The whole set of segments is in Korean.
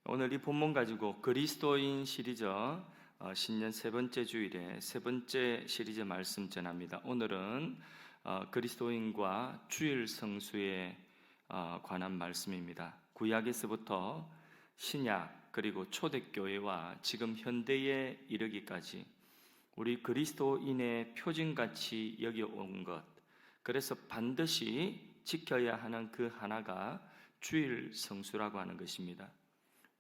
오늘 이 본문 가지고 그리스도인 시리즈 신년 세 번째 주일에 세 번째 시리즈 말씀 전합니다. 오늘은 그리스도인과 주일 성수에 관한 말씀입니다. 구약에서부터 신약 그리고 초대교회와 지금 현대에 이르기까지 우리 그리스도인의 표징같이 여겨온 것, 그래서 반드시 지켜야 하는 그 하나가 주일 성수라고 하는 것입니다.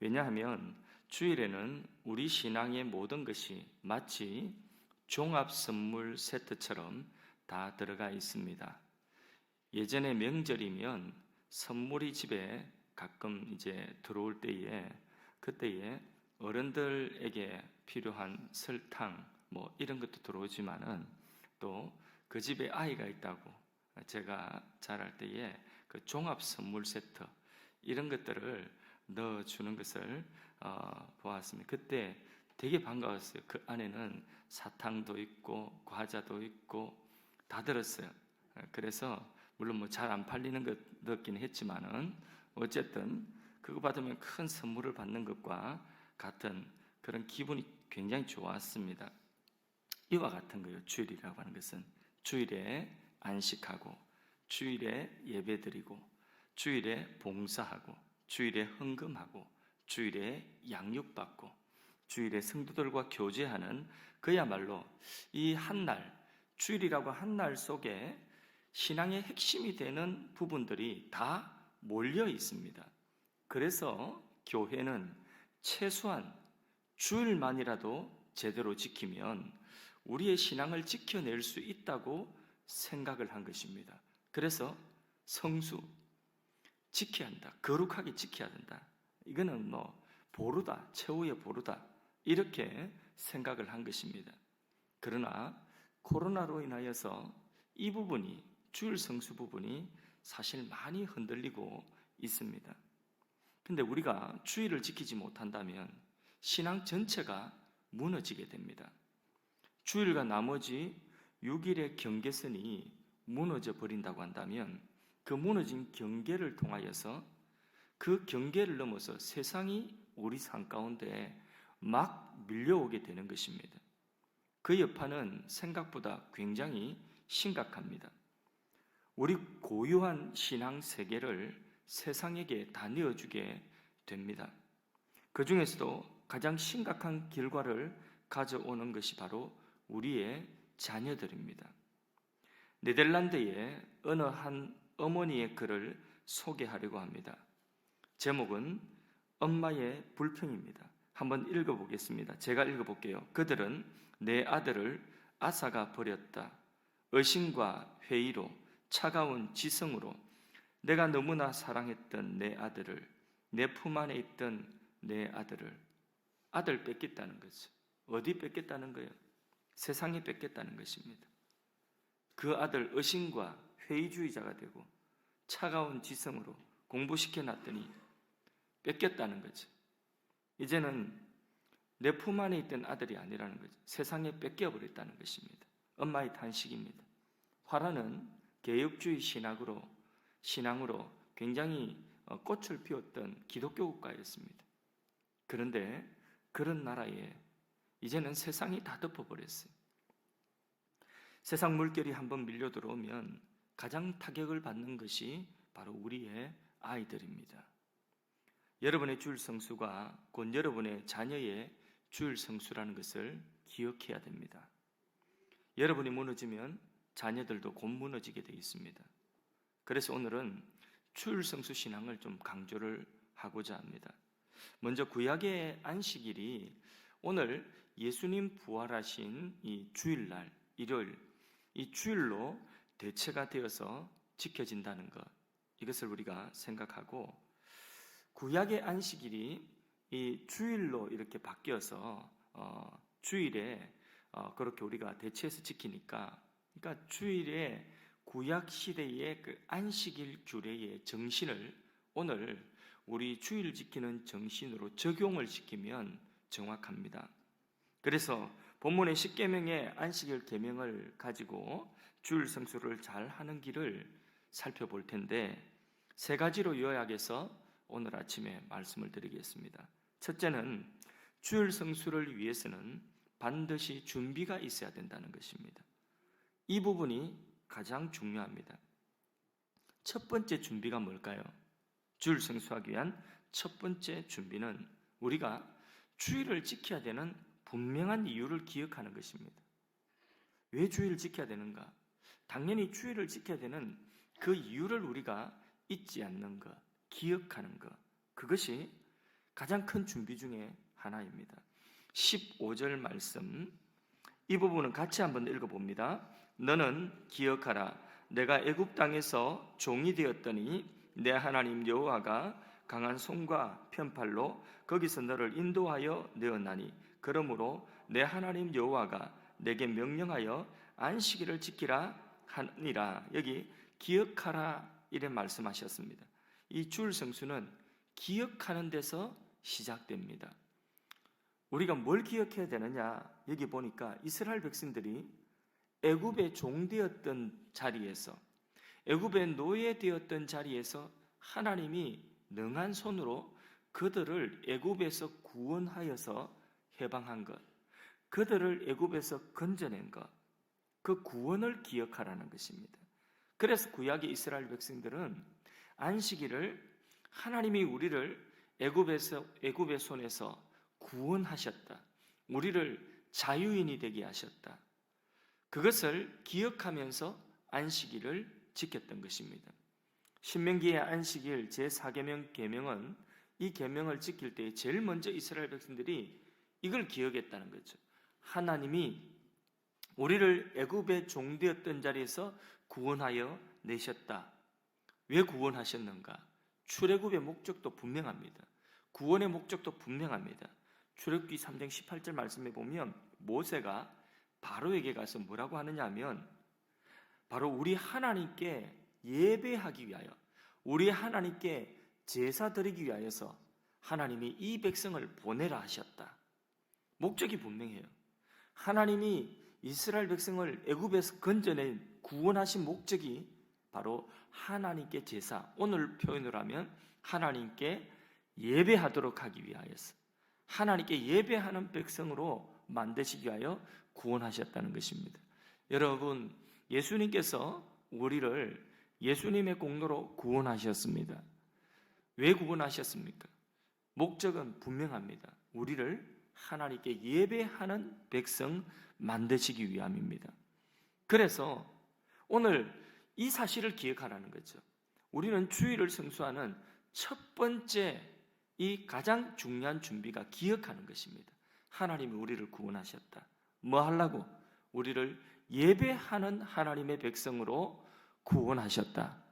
왜냐하면 주일에는 우리 신앙의 모든 것이 마치 종합 선물 세트처럼 다 들어가 있습니다. 예전에 명절이면 선물이 집에 가끔 이제 들어올 때에 그때에 어른들에게 필요한 설탕 뭐 이런 것도 들어오지만은 또 그 집에 아이가 있다고 제가 자랄 때에 그 종합 선물 세트 이런 것들을 넣어주는 것을 보았습니다. 그때 되게 반가웠어요. 그 안에는 사탕도 있고 과자도 있고 다 들었어요. 그래서 물론 뭐 잘 안 팔리는 것 넣긴 했지만은 어쨌든 그거 받으면 큰 선물을 받는 것과 같은 그런 기분이 굉장히 좋았습니다. 이와 같은 거예요. 주일이라고 하는 것은 주일에 안식하고 주일에 예배드리고 주일에 봉사하고 주일에 헌금하고 주일에 양육받고 주일에 성도들과 교제하는 그야말로 이 한날, 주일이라고 한 날 속에 신앙의 핵심이 되는 부분들이 다 몰려 있습니다. 그래서 교회는 최소한 주일만이라도 제대로 지키면 우리의 신앙을 지켜낼 수 있다고 생각을 한 것입니다. 그래서 성수 지켜야 한다. 거룩하게 지켜야 된다. 이거는 뭐 보루다, 최후의 보루다. 이렇게 생각을 한 것입니다. 그러나 코로나로 인하여서 이 부분이 주일 성수 부분이 사실 많이 흔들리고 있습니다. 근데 우리가 주일을 지키지 못한다면 신앙 전체가 무너지게 됩니다. 주일과 나머지 6일의 경계선이 무너져 버린다고 한다면 그 무너진 경계를 통하여서 그 경계를 넘어서 세상이 우리 삶 가운데 막 밀려오게 되는 것입니다. 그 여파는 생각보다 굉장히 심각합니다. 우리 고유한 신앙 세계를 세상에게 다 내어주게 됩니다. 그 중에서도 가장 심각한 결과를 가져오는 것이 바로 우리의 자녀들입니다. 네덜란드의 어느 한 어머니의 글을 소개하려고 합니다. 제목은 엄마의 불평입니다. 한번 읽어보겠습니다. 제가 읽어볼게요. 그들은 내 아들을 앗아가 버렸다. 의심과 회의로 차가운 지성으로 내가 너무나 사랑했던 내 아들을, 내 품 안에 있던 내 아들 뺏겠다는 거죠. 어디 뺏겠다는 거예요? 세상에 뺏겠다는 것입니다. 그 아들 의심과 회의주의자가 되고 차가운 지성으로 공부시켜놨더니 뺏겼다는 거죠. 이제는 내 품 안에 있던 아들이 아니라는 거죠. 세상에 뺏겨버렸다는 것입니다. 엄마의 탄식입니다. 화라는 개혁주의 신앙으로 굉장히 꽃을 피웠던 기독교 국가였습니다. 그런데 그런 나라에 이제는 세상이 다 덮어버렸어요. 세상 물결이 한번 밀려 들어오면 가장 타격을 받는 것이 바로 우리의 아이들입니다. 여러분의 주일 성수가 곧 여러분의 자녀의 주일 성수라는 것을 기억해야 됩니다. 여러분이 무너지면 자녀들도 곧 무너지게 되어 있습니다. 그래서 오늘은 주일 성수 신앙을 좀 강조를 하고자 합니다. 먼저 구약의 안식일이 오늘 예수님 부활하신 이 주일날, 일요일, 이 주일로 대체가 되어서 지켜진다는 것, 이것을 우리가 생각하고 구약의 안식일이 이 주일로 이렇게 바뀌어서 주일에 그렇게 우리가 대체해서 지키니까, 그러니까 주일에 구약 시대의 그 안식일 규례의 정신을 오늘 우리 주일 지키는 정신으로 적용을 시키면 정확합니다. 그래서 본문의 10계명의 안식일 계명을 가지고 주일 성수를 잘 하는 길을 살펴볼 텐데 세 가지로 요약해서 오늘 아침에 말씀을 드리겠습니다. 첫째는 주일 성수를 위해서는 반드시 준비가 있어야 된다는 것입니다. 이 부분이 가장 중요합니다. 첫 번째 준비가 뭘까요? 주일 성수하기 위한 첫 번째 준비는 우리가 주일을 지켜야 되는 분명한 이유를 기억하는 것입니다. 왜 주일을 지켜야 되는가? 당연히 주일을 지켜야 되는 그 이유를 우리가 잊지 않는 것, 기억하는 것, 그것이 가장 큰 준비 중에 하나입니다. 15절 말씀, 이 부분은 같이 한번 읽어봅니다. 너는 기억하라. 내가 애굽 땅에서 종이 되었더니 내 하나님 여호와가 강한 손과 편팔로 거기서 너를 인도하여 내었나니 그러므로 내 하나님 여호와가 내게 명령하여 안식일을 지키라 하니라. 여기 기억하라 이래 말씀하셨습니다. 이 주일 성수는 기억하는 데서 시작됩니다. 우리가 뭘 기억해야 되느냐? 여기 보니까 이스라엘 백성들이 애굽의 종되었던 자리에서, 애굽의 노예되었던 자리에서 하나님이 능한 손으로 그들을 애굽에서 구원하여서 해방한 것, 그들을 애굽에서 건져낸 것, 그 구원을 기억하라는 것입니다. 그래서 구약의 이스라엘 백성들은 안식일을 하나님이 우리를 애굽의 손에서 구원하셨다, 우리를 자유인이 되게 하셨다, 그것을 기억하면서 안식일을 지켰던 것입니다. 신명기의 안식일 제4계명 계명은 이 계명을 지킬 때 제일 먼저 이스라엘 백성들이 이걸 기억했다는 거죠. 하나님이 우리를 애굽의 종되었던 자리에서 구원하여 내셨다. 왜 구원하셨는가? 출애굽의 목적도 분명합니다. 구원의 목적도 분명합니다. 출애굽기 3장 18절 말씀에 보면 모세가 바로에게 가서 뭐라고 하느냐 하면 바로 우리 하나님께 예배하기 위하여, 우리 하나님께 제사 드리기 위하여서 하나님이 이 백성을 보내라 하셨다. 목적이 분명해요. 하나님이 이스라엘 백성을 애굽에서 건져낸 구원하신 목적이 바로 하나님께 제사, 오늘 표현을 하면 하나님께 예배하도록 하기 위하여서, 하나님께 예배하는 백성으로 만드시기 위하여 구원하셨다는 것입니다. 여러분, 예수님께서 우리를 예수님의 공로로 구원하셨습니다. 왜 구원하셨습니까? 목적은 분명합니다. 우리를 하나님께 예배하는 백성 만드시기 위함입니다. 그래서 오늘 이 사실을 기억하라는 거죠. 우리는 주일을 성수하는 첫 번째 이 가장 중요한 준비가 기억하는 것입니다. 하나님이 우리를 구원하셨다. 뭐 하려고? 우리를 예배하는 하나님의 백성으로 구원하셨다.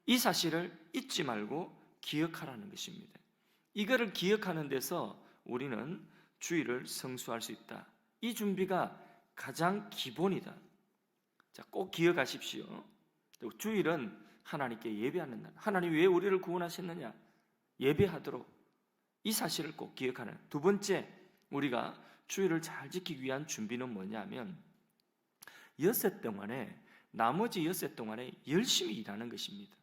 이 사실을 잊지 말고 기억하라는 것입니다. 이거를 기억하는 데서 우리는 주일을 성수할 수 있다. 이 준비가 가장 기본이다. 자, 꼭 기억하십시오. 주일은 하나님께 예배하는 날. 하나님이 왜 우리를 구원하셨느냐? 예배하도록. 이 사실을 꼭 기억하는. 두 번째, 우리가 주일을 잘 지키기 위한 준비는 뭐냐면 엿새 동안에, 나머지 엿새 동안에 열심히 일하는 것입니다.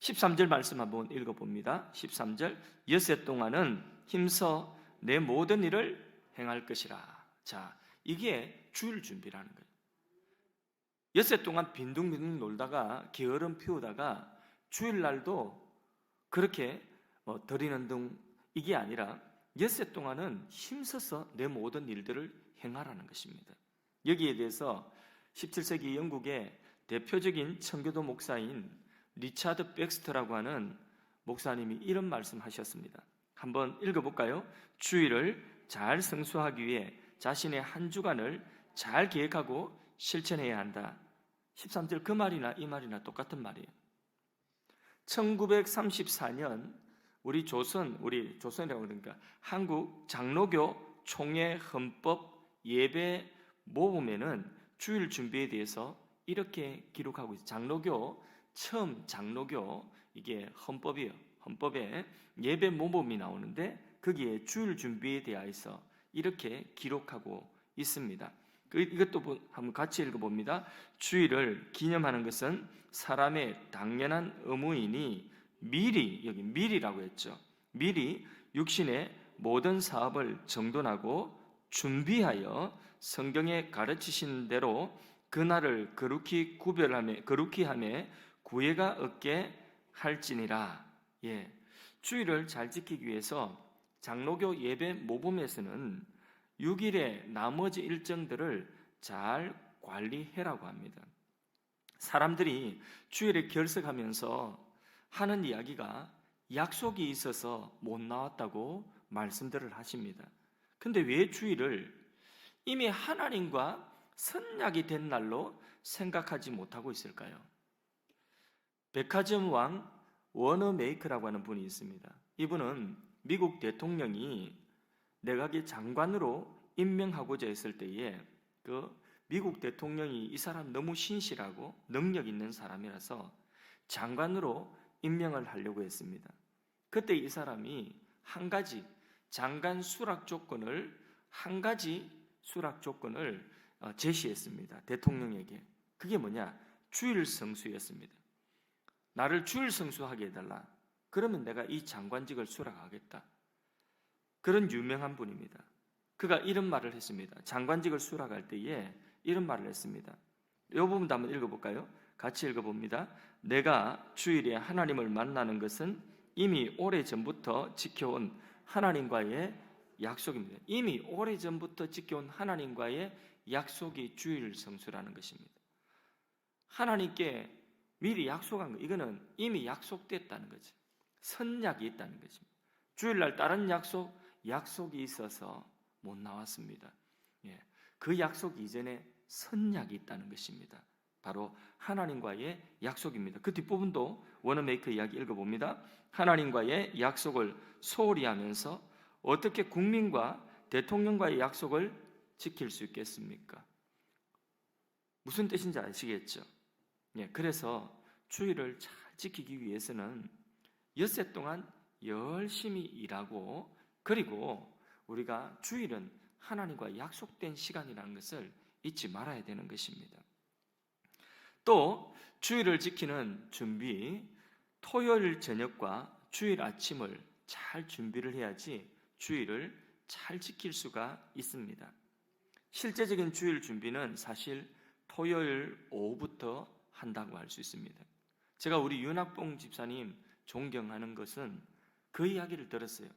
13절 말씀 한번 읽어봅니다. 13절, 엿새 동안은 힘써 내 모든 일을 행할 것이라. 자, 이게 주일 준비라는 거예요. 엿새 동안 빈둥빈둥 놀다가 게으름 피우다가 주일날도 그렇게 드리는 등 이게 아니라 엿새 동안은 힘써서 내 모든 일들을 행하라는 것입니다. 여기에 대해서 17세기 영국의 대표적인 청교도 목사인 리차드 백스터라고 하는 목사님이 이런 말씀하셨습니다. 한번 읽어볼까요? 주일을 잘 성수하기 위해 자신의 한 주간을 잘 계획하고 실천해야 한다. 13절 그 말이나 이 말이나 똑같은 말이에요. 1934년 우리 조선이라고 그러니까 한국 장로교 총회 헌법 예배 모범에는 주일 준비에 대해서 이렇게 기록하고 있어요. 처음 장로교 이게 헌법이에요. 헌법에 예배 모범이 나오는데 거기에 주일 준비에 대하여서 이렇게 기록하고 있습니다. 이것도 한번 같이 읽어봅니다. 주일을 기념하는 것은 사람의 당연한 의무이니 미리, 여기 미리라고 했죠. 미리 육신의 모든 사업을 정돈하고 준비하여 성경에 가르치신 대로 그날을 거룩히 하며 구애가 얻게 할지니라. 예, 주일을 잘 지키기 위해서 장로교 예배 모범에서는 6일의 나머지 일정들을 잘 관리해라고 합니다. 사람들이 주일에 결석하면서 하는 이야기가 약속이 있어서 못 나왔다고 말씀들을 하십니다. 근데 왜 주일을 이미 하나님과 선약이 된 날로 생각하지 못하고 있을까요? 백화점 왕 워너메이커라고 하는 분이 있습니다. 이분은 미국 대통령이 내각의 장관으로 임명하고자 했을 때에 그 미국 대통령이 이 사람 너무 신실하고 능력 있는 사람이라서 장관으로 임명을 하려고 했습니다. 그때 이 사람이 한 가지 수락 조건을 제시했습니다. 대통령에게. 그게 뭐냐? 주일 성수였습니다. 나를 주일 성수하게 해달라. 그러면 내가 이 장관직을 수락하겠다. 그런 유명한 분입니다. 그가 이런 말을 했습니다. 장관직을 수락할 때에 이런 말을 했습니다. 이 부분도 한번 읽어볼까요? 같이 읽어봅니다. 내가 주일에 하나님을 만나는 것은 이미 오래전부터 지켜온 하나님과의 약속입니다. 이미 오래전부터 지켜온 하나님과의 약속이 주일 성수라는 것입니다. 하나님께 미리 약속한 거, 이거는 이미 약속됐다는 거죠. 선약이 있다는 것입니다. 주일날 다른 약속이 있어서 못 나왔습니다. 예, 그 약속 이전에 선약이 있다는 것입니다. 바로 하나님과의 약속입니다. 그 뒷부분도 워너메이커 이야기 읽어봅니다. 하나님과의 약속을 소홀히 하면서 어떻게 국민과 대통령과의 약속을 지킬 수 있겠습니까? 무슨 뜻인지 아시겠죠? 예, 그래서 주일을 잘 지키기 위해서는 엿새 동안 열심히 일하고, 그리고 우리가 주일은 하나님과 약속된 시간이라는 것을 잊지 말아야 되는 것입니다. 또 주일을 지키는 준비, 토요일 저녁과 주일 아침을 잘 준비를 해야지 주일을 잘 지킬 수가 있습니다. 실제적인 주일 준비는 사실 토요일 오후부터 한다고 할 수 있습니다. 제가 우리 윤학봉 집사님 존경하는 것은 그 이야기를 들었어요.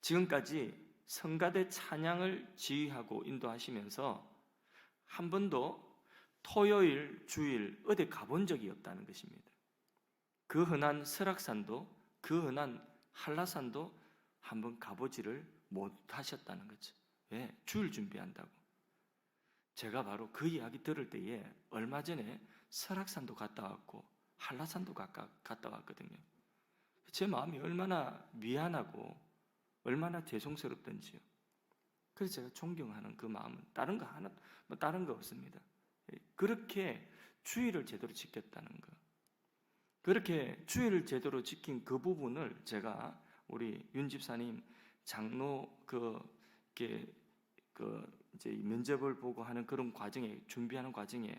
지금까지 성가대 찬양을 지휘하고 인도하시면서 한 번도 토요일, 주일 어디 가본 적이 없다는 것입니다. 그 흔한 설악산도, 그 흔한 한라산도 한번 가보지를 못하셨다는 거죠. 왜? 주일 준비한다고. 제가 바로 그 이야기 들을 때에 얼마 전에 설악산도 갔다 왔고 한라산도 갔다 왔거든요. 제 마음이 얼마나 미안하고 얼마나 죄송스럽던지요. 그래서 제가 존경하는 그 마음은 다른 거 없습니다. 그렇게 주일을 제대로 지켰다는 거. 그렇게 주일을 제대로 지킨 그 부분을 제가 우리 윤 집사님 장로 이제 면접을 보고 하는 그런 과정에, 준비하는 과정에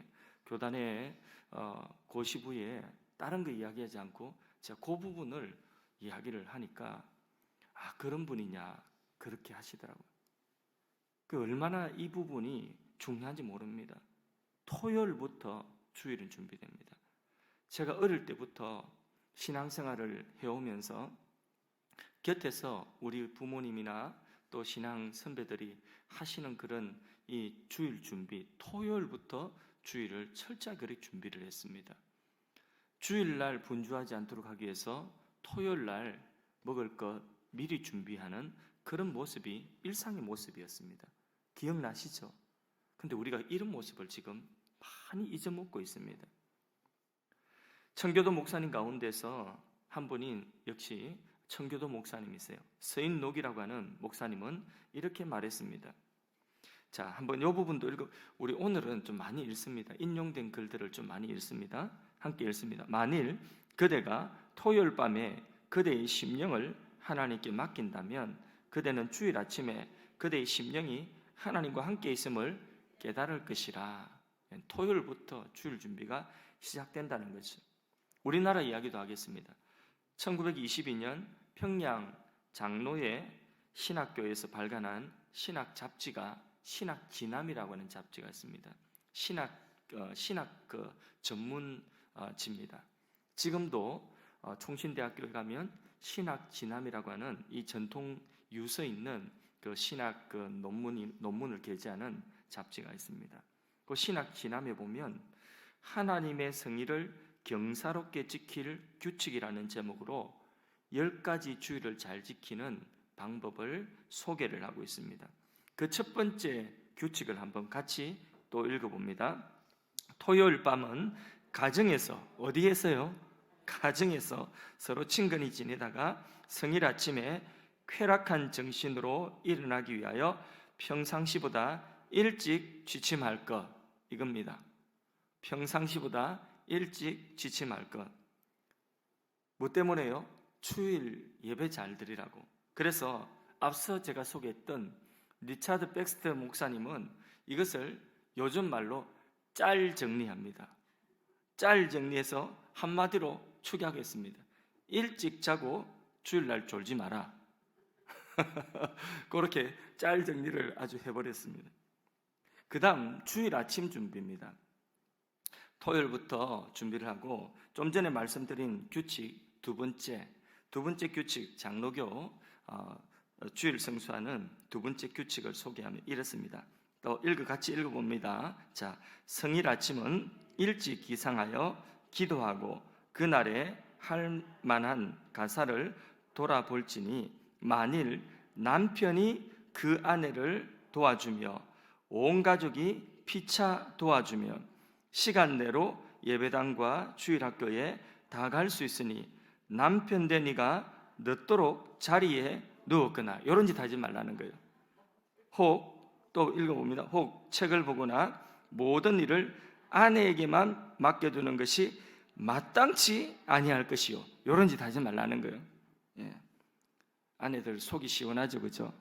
교단의 고시부에 다른 거 이야기하지 않고 제가 그 부분을 이야기를 하니까 그런 분이냐 그렇게 하시더라고요. 그 얼마나 이 부분이 중요한지 모릅니다. 토요일부터 주일은 준비됩니다. 제가 어릴 때부터 신앙생활을 해오면서 곁에서 우리 부모님이나 또 신앙 선배들이 하시는 그런 이 주일 준비, 토요일부터 주일을 철저하게 그렇게 준비를 했습니다. 주일날 분주하지 않도록 하기 위해서 토요일날 먹을 것 미리 준비하는 그런 모습이 일상의 모습이었습니다. 기억나시죠? 근데 우리가 이런 모습을 지금 많이 잊어먹고 있습니다. 청교도 목사님 가운데서 한 분인 역시 청교도 목사님이세요. 서인록이라고 하는 목사님은 이렇게 말했습니다. 자, 한번 이 부분도 우리 오늘은 좀 많이 읽습니다. 인용된 글들을 좀 많이 읽습니다. 함께 읽습니다. 만일 그대가 토요일 밤에 그대의 심령을 하나님께 맡긴다면 그대는 주일 아침에 그대의 심령이 하나님과 함께 있음을 깨달을 것이라. 토요일부터 주일 준비가 시작된다는 거죠. 우리나라 이야기도 하겠습니다. 1922년 평양 장로의 신학교에서 발간한 신학 잡지가 신학지남이라고 하는 잡지가 있습니다. 신학 전문지입니다. 지금도 총신대학교를 가면 신학지남이라고 하는 이 전통 유서 있는 그 신학 논문을 게재하는 잡지가 있습니다. 그 신학지남에 보면 하나님의 성의를 경사롭게 지킬 규칙이라는 제목으로 10가지 주의를 잘 지키는 방법을 소개를 하고 있습니다. 그 첫 번째 규칙을 한번 같이 또 읽어봅니다. 토요일 밤은 가정에서, 어디에서요? 가정에서 서로 친근히 지내다가 성일 아침에 쾌락한 정신으로 일어나기 위하여 평상시보다 일찍 취침할 것, 이겁니다. 평상시보다 일찍 취침할 것. 뭐 때문에요? 주일 예배 잘 드리라고. 그래서 앞서 제가 소개했던 리차드 백스터 목사님은 이것을 요즘 말로 짤 정리합니다. 짤 정리해서 한마디로 축약했습니다. 일찍 자고 주일날 졸지 마라. 그렇게 짤 정리를 아주 해버렸습니다. 그 다음 주일 아침 준비입니다. 토요일부터 준비를 하고 좀 전에 말씀드린 규칙 두 번째 규칙 장로교 주일 성수하는 두 번째 규칙을 소개하면 이렇습니다. 또 같이 읽어봅니다. 자, 성일 아침은 일찍 기상하여 기도하고 그날에 할 만한 가사를 돌아볼지니 만일 남편이 그 아내를 도와주며 온 가족이 피차 도와주며 시간 내로 예배당과 주일학교에 다 갈 수 있으니 남편 되니가 늦도록 자리에 누웠거나 이런 짓 하지 말라는 거예요. 혹 또 읽어봅니다. 혹 책을 보거나 모든 일을 아내에게만 맡겨두는 것이 마땅치 아니할 것이요. 이런 짓 하지 말라는 거예요. 예. 아내들 속이 시원하죠, 그죠?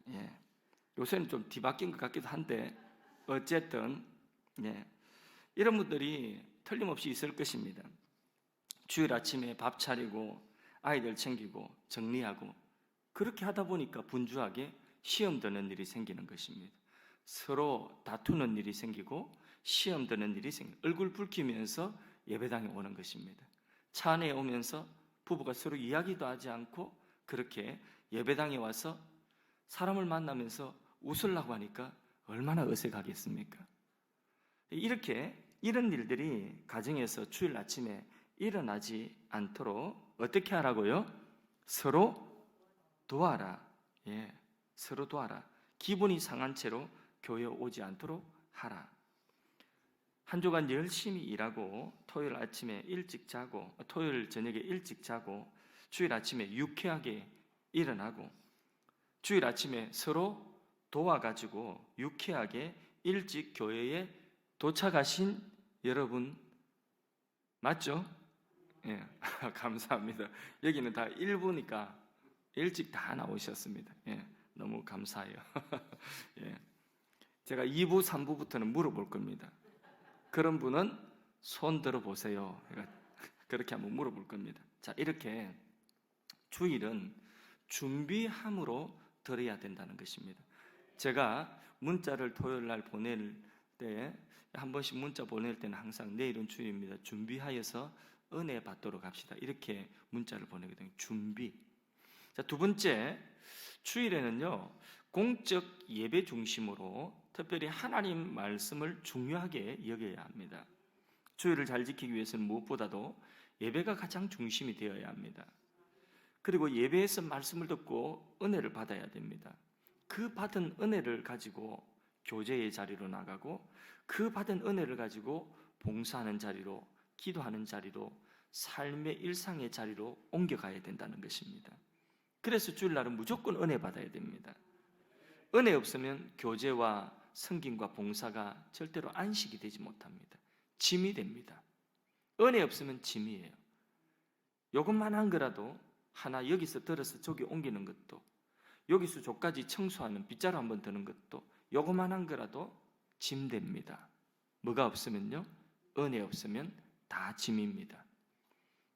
예. 요새는 좀 뒤바뀐 것 같기도 한데 어쨌든 예. 이런 분들이 틀림없이 있을 것입니다. 주일 아침에 밥 차리고 아이들 챙기고 정리하고 그렇게 하다 보니까 분주하게 시험 드는 일이 생기는 것입니다. 서로 다투는 일이 생기고 시험 드는 일이 얼굴 붉히면서 예배당에 오는 것입니다. 차 안에 오면서 부부가 서로 이야기도 하지 않고 그렇게 예배당에 와서 사람을 만나면서 웃으려고 하니까 얼마나 어색하겠습니까? 이렇게 이런 일들이 가정에서 주일 아침에 일어나지 않도록 어떻게 하라고요? 서로 도와라. 예, 서로 도와라. 기분이 상한 채로 교회에 오지 않도록 하라. 한 주간 열심히 일하고 토요일 아침에 일찍 자고 토요일 저녁에 일찍 자고 주일 아침에 유쾌하게 일어나고 주일 아침에 서로 도와가지고 유쾌하게 일찍 교회에 도착하신 여러분 맞죠? 예, 감사합니다. 여기는 다 일부니까 일찍 다 나오셨습니다. 예, 너무 감사해요. 예, 제가 2부, 3부부터는 물어볼 겁니다. 그런 분은 손 들어보세요. 그렇게 한번 물어볼 겁니다. 자, 이렇게 주일은 준비함으로 드려야 된다는 것입니다. 제가 문자를 토요일 날 보낼 때 한 번씩 문자 보낼 때는 항상 내일은 주일입니다. 준비하여서 은혜 받도록 합시다. 이렇게 문자를 보내거든요. 준비. 자, 두 번째, 주일에는요, 공적 예배 중심으로 특별히 하나님 말씀을 중요하게 여겨야 합니다. 주일을 잘 지키기 위해서는 무엇보다도 예배가 가장 중심이 되어야 합니다. 그리고 예배에서 말씀을 듣고 은혜를 받아야 됩니다. 그 받은 은혜를 가지고 교제의 자리로 나가고 그 받은 은혜를 가지고 봉사하는 자리로, 기도하는 자리로, 삶의 일상의 자리로 옮겨가야 된다는 것입니다. 그래서 주일날은 무조건 은혜 받아야 됩니다. 은혜 없으면 교제와 섬김과 봉사가 절대로 안식이 되지 못합니다. 짐이 됩니다. 은혜 없으면 짐이에요. 요것만 한 거라도 하나 여기서 들어서 저기 옮기는 것도 여기서 저까지 청소하는 빗자루 한번 드는 것도 요것만 한 거라도 짐 됩니다. 뭐가 없으면요? 은혜 없으면 다 짐입니다.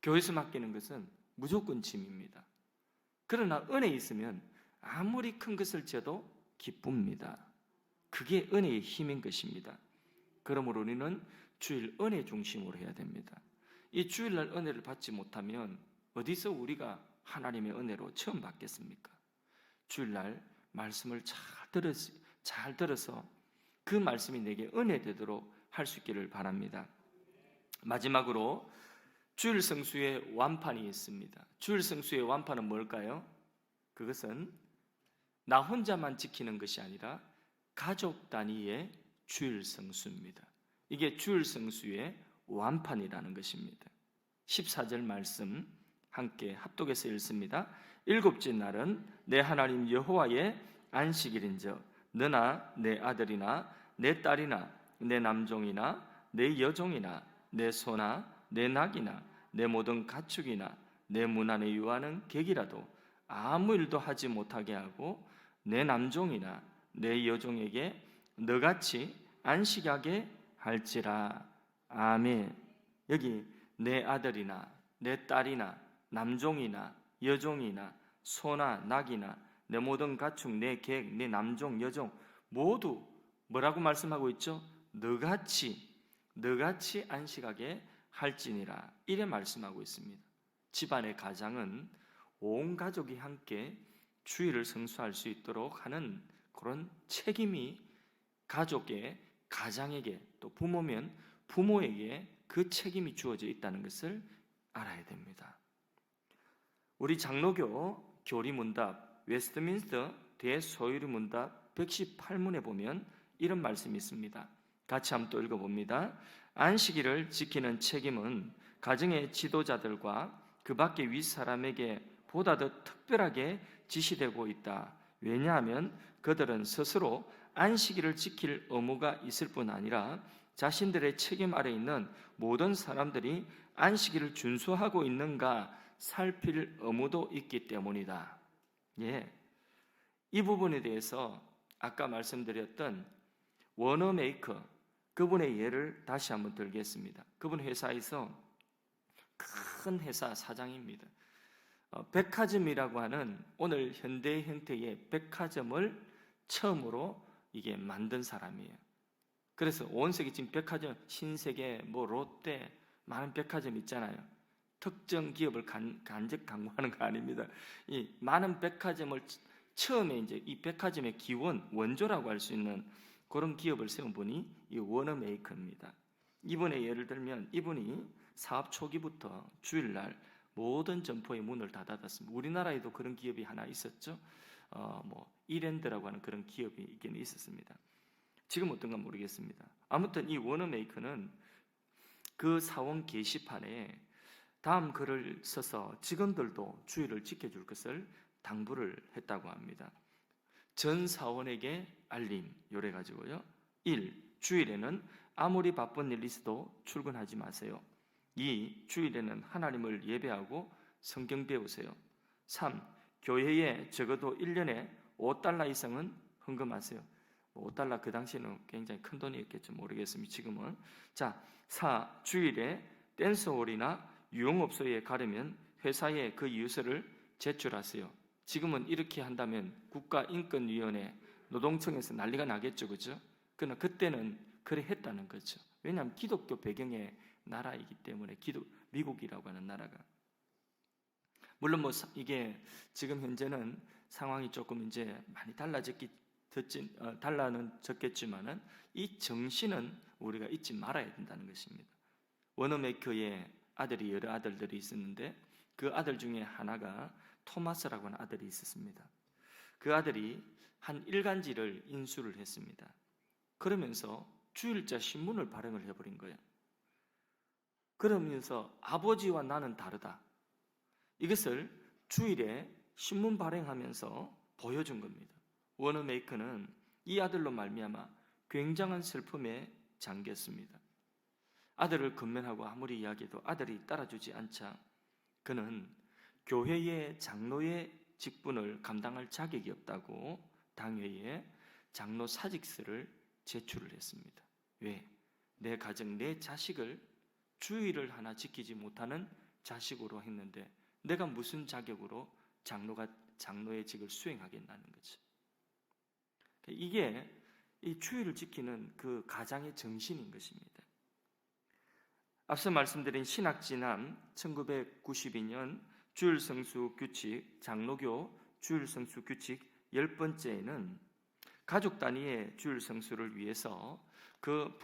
교회에서 맡기는 것은 무조건 짐입니다. 그러나 은혜 있으면 아무리 큰 것을 져도 기쁩니다. 그게 은혜의 힘인 것입니다. 그러므로 우리는 주일 은혜 중심으로 해야 됩니다. 이 주일날 은혜를 받지 못하면 어디서 우리가 하나님의 은혜로 처음 받겠습니까? 주일날 말씀을 잘 들어서 그 말씀이 내게 은혜 되도록 할 수 있기를 바랍니다. 마지막으로 주일 성수의 완판이 있습니다. 주일 성수의 완판은 뭘까요? 그것은 나 혼자만 지키는 것이 아니라 가족 단위의 주일 성수입니다. 이게 주일 성수의 완판이라는 것입니다. 14절 말씀 함께 합독해서 읽습니다. 일곱째 날은 내 하나님 여호와의 안식일인즉 너나 내 아들이나 내 딸이나 내 남종이나 내 여종이나 내 소나 내 낙이나 내 모든 가축이나 내 문 안에 유하는 객이라도 아무 일도 하지 못하게 하고 내 남종이나 내 여종에게 너같이 안식하게 할지라. 아멘. 여기 내 아들이나 내 딸이나 남종이나 여종이나 소나 낙이나 내 모든 가축, 내 객, 내 남종, 여종 모두 뭐라고 말씀하고 있죠? 너같이 안식하게 할지니라. 이래 말씀하고 있습니다. 집안의 가장은 온 가족이 함께 주일을 성수할 수 있도록 하는 그런 책임이 가족의 가장에게, 또 부모면 부모에게 그 책임이 주어져 있다는 것을 알아야 됩니다. 우리 장로교 교리문답 웨스트민스터 대소유리 문답 118문에 보면 이런 말씀이 있습니다. 같이 한번 또 읽어봅니다. 안식일을 지키는 책임은 가정의 지도자들과 그 밖의 윗사람에게 보다 더 특별하게 지시되고 있다. 왜냐하면 그들은 스스로 안식일을 지킬 의무가 있을 뿐 아니라 자신들의 책임 아래 있는 모든 사람들이 안식일을 준수하고 있는가 살필 의무도 있기 때문이다. 예, 이 부분에 대해서 아까 말씀드렸던 워너메이커 그분의 예를 다시 한번 들겠습니다. 그분 회사에서 큰 회사 사장입니다. 백화점이라고 하는 오늘 현대 형태의 백화점을 처음으로 이게 만든 사람이에요. 그래서 온 세계 지금 백화점, 신세계, 롯데 많은 백화점 있잖아요. 특정 기업을 간접 강구하는 거 아닙니다. 이 많은 백화점을 처음에 이제 이 백화점의 기원, 원조라고 할 수 있는 그런 기업을 세운 분이 이 워너메이커입니다. 이분의 예를 들면 이분이 사업 초기부터 주일날 모든 점포의 문을 다 닫았습니다. 우리나라에도 그런 기업이 하나 있었죠. 이랜드라고 하는 그런 기업이 있긴 있었습니다. 지금 어떤가 모르겠습니다. 아무튼 이 워너메이커는 그 사원 게시판에 다음 글을 써서 직원들도 주일을 지켜줄 것을 당부를 했다고 합니다. 전 사원에게 알림 요래 가지고요. 1. 주일에는 아무리 바쁜 일 있어도 출근하지 마세요. 2. 주일에는 하나님을 예배하고 성경 배우세요. 3. 교회에 적어도 1년에 $5 이상은 헌금하세요. 5달러 그 당시에는 굉장히 큰 돈이었겠죠. 모르겠습니다. 지금은. 자, 4. 주일에 댄스홀이나 유흥업소에 가려면 회사에 그 유서를 제출하세요. 지금은 이렇게 한다면 국가인권위원회, 노동청에서 난리가 나겠죠. 그죠? 그러나 그때는 그래 했다는 거죠. 왜냐하면 기독교 배경의 나라이기 때문에 미국이라고 하는 나라가. 물론 이게 지금 현재는 상황이 조금 이제 많이 달라졌겠지만은 이 정신은 우리가 잊지 말아야 된다는 것입니다. 워너메이커의 아들이 여러 아들들이 있었는데 그 아들 중에 하나가 토마스라고 하는 아들이 있었습니다. 그 아들이 한 일간지를 인수를 했습니다. 그러면서 주일자 신문을 발행을 해버린 거예요. 그러면서 아버지와 나는 다르다. 이것을 주일에 신문 발행하면서 보여준 겁니다. 워너메이커는 이 아들로 말미암아 굉장한 슬픔에 잠겼습니다. 아들을 건면하고 아무리 이야기해도 아들이 따라주지 않자 그는 교회의 장로의 직분을 감당할 자격이 없다고 당회에 장로 사직서를 제출을 했습니다. 왜? 내 가정, 내 자식을 주일을 하나 지키지 못하는 자식으로 했는데 내가 무슨 자격으로 장로의 직을 수행하겠다는 거죠. 이게 이 주일을 지키는 그 가장의 정신인 것입니다. 앞서 말씀드린 신학진암 1992년 주일성수 규칙, 장로교 주일성수 규칙 10번째에는 가족 단위의 주일성수를 위해서 그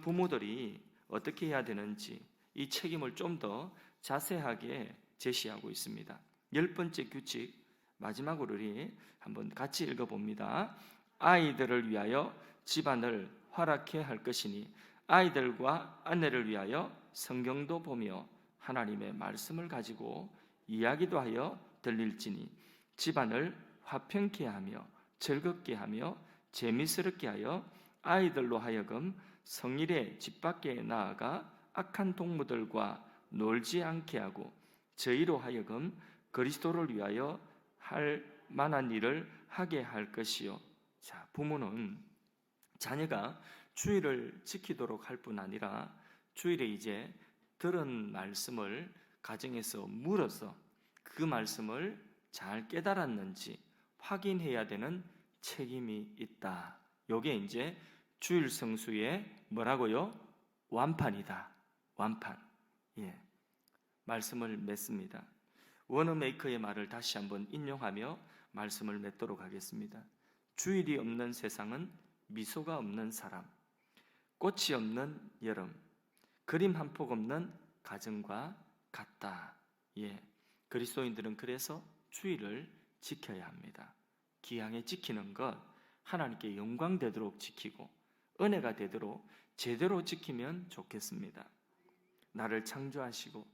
부모들이 어떻게 해야 되는지 이 책임을 좀 더 자세하게 제시하고 있습니다. 10번째 규칙 마지막으로 우리 한번 같이 읽어봅니다. 아이들을 위하여 집안을 활악해 할 것이니 아이들과 아내를 위하여 성경도 보며 하나님의 말씀을 가지고 이야기도 하여 들릴지니 집안을 화평케 하며 즐겁게 하며 재미스럽게 하여 아이들로 하여금 성일에 집 밖에 나아가 악한 동무들과 놀지 않게 하고 저희로 하여금 그리스도를 위하여 할 만한 일을 하게 할 것이요. 자, 부모는 자녀가 주일을 지키도록 할 뿐 아니라 주일에 이제 들은 말씀을 가정에서 물어서 그 말씀을 잘 깨달았는지 확인해야 되는 책임이 있다. 요게 이제 주일 성수의 뭐라고요? 완판이다. 완판. 예. 말씀을 맺습니다. 워너메이커의 말을 다시 한번 인용하며 말씀을 맺도록 하겠습니다. 주일이 없는 세상은 미소가 없는 사람, 꽃이 없는 여름, 그림 한 폭 없는 가정과 같다. 예. 그리스도인들은 그래서 주일을 지켜야 합니다. 기양에 지키는 것, 하나님께 영광 되도록 지키고 은혜가 되도록 제대로 지키면 좋겠습니다. 나를 창조하시고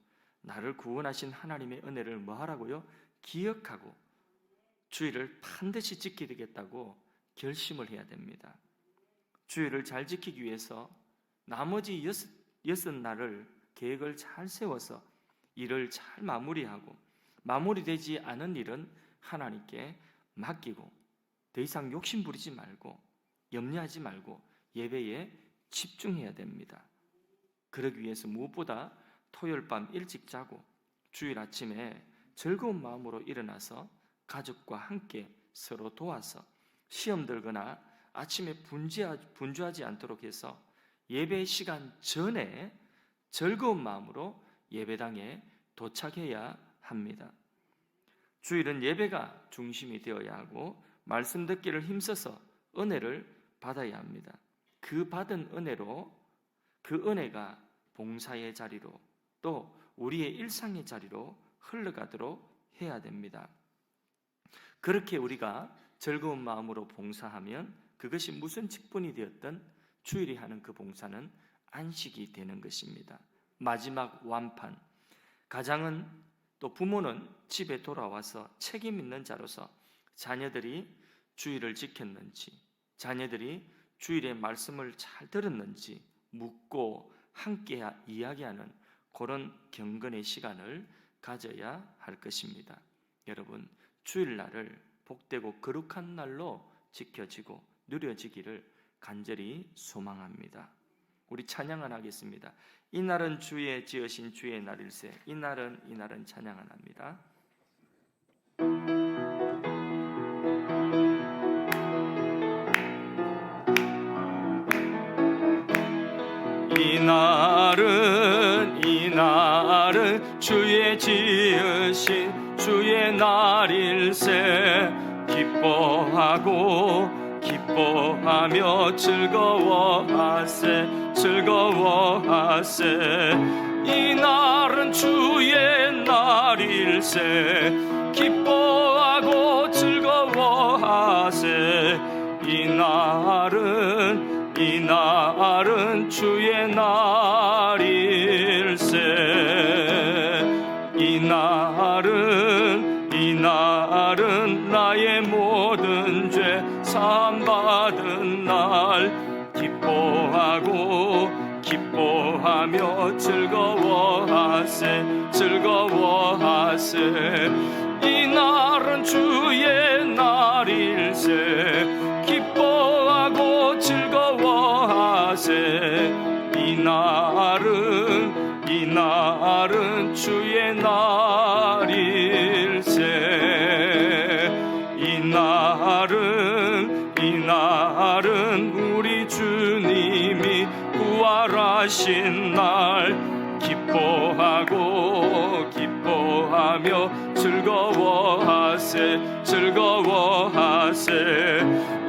나를 구원하신 하나님의 은혜를 뭐 하라고요? 기억하고 주일을 반드시 지키겠다고 결심을 해야 됩니다. 주일을 잘 지키기 위해서 나머지 여섯 날을 계획을 잘 세워서 일을 잘 마무리하고 마무리되지 않은 일은 하나님께 맡기고 더 이상 욕심 부리지 말고 염려하지 말고 예배에 집중해야 됩니다. 그러기 위해서 무엇보다 토요일 밤 일찍 자고 주일 아침에 즐거운 마음으로 일어나서 가족과 함께 서로 도와서 시험 들거나 아침에 분주하지 않도록 해서 예배 시간 전에 즐거운 마음으로 예배당에 도착해야 합니다. 주일은 예배가 중심이 되어야 하고 말씀 듣기를 힘써서 은혜를 받아야 합니다. 그 받은 은혜로 그 은혜가 봉사의 자리로 또 우리의 일상의 자리로 흘러가도록 해야 됩니다. 그렇게 우리가 즐거운 마음으로 봉사하면 그것이 무슨 직분이 되었든 주일이 하는 그 봉사는 안식이 되는 것입니다. 마지막 완판. 가장은 또 부모는 집에 돌아와서 책임 있는 자로서 자녀들이 주일을 지켰는지, 자녀들이 주일의 말씀을 잘 들었는지 묻고 함께 이야기하는 그런 경건의 시간을 가져야 할 것입니다. 여러분, 주일날을 복되고 거룩한 날로 지켜지고 누려지기를 간절히 소망합니다. 우리 찬양을 하겠습니다. 이날은 주의 지으신 주의 날일세. 이날은 찬양을 합니다. 이날은 주의 지으신 주의 날일세. 기뻐하며 즐거워하세. 이날은 주의 날일세. 기뻐하고 즐거워하세. 이날은 주의 날일세. 이날은 나의 모든 죄 사함받은 날. 기뻐하며 즐거워하세. 이날은 주의 날일세. 기뻐하고 즐거워하세. 이날은 날은 주의 날일세. 이 날은 우리 주님이 부활하신 날, 기뻐하며 즐거워하세.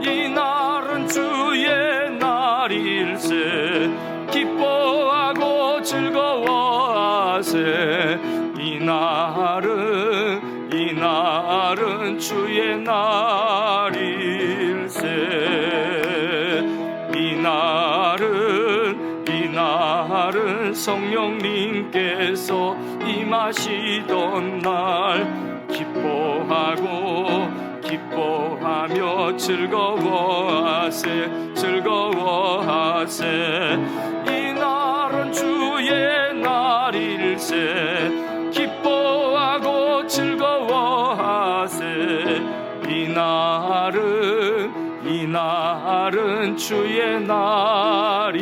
이 날은 주의 날일세. 기뻐하고 즐거워하세. 이 날은 주의 날일세. 이 날은 성령님께서 임하시던 날, 기뻐하며 즐거워하세. 이 날은 주의 날일세. 기뻐하고 즐거워하세. 이 날은 주의 날일세.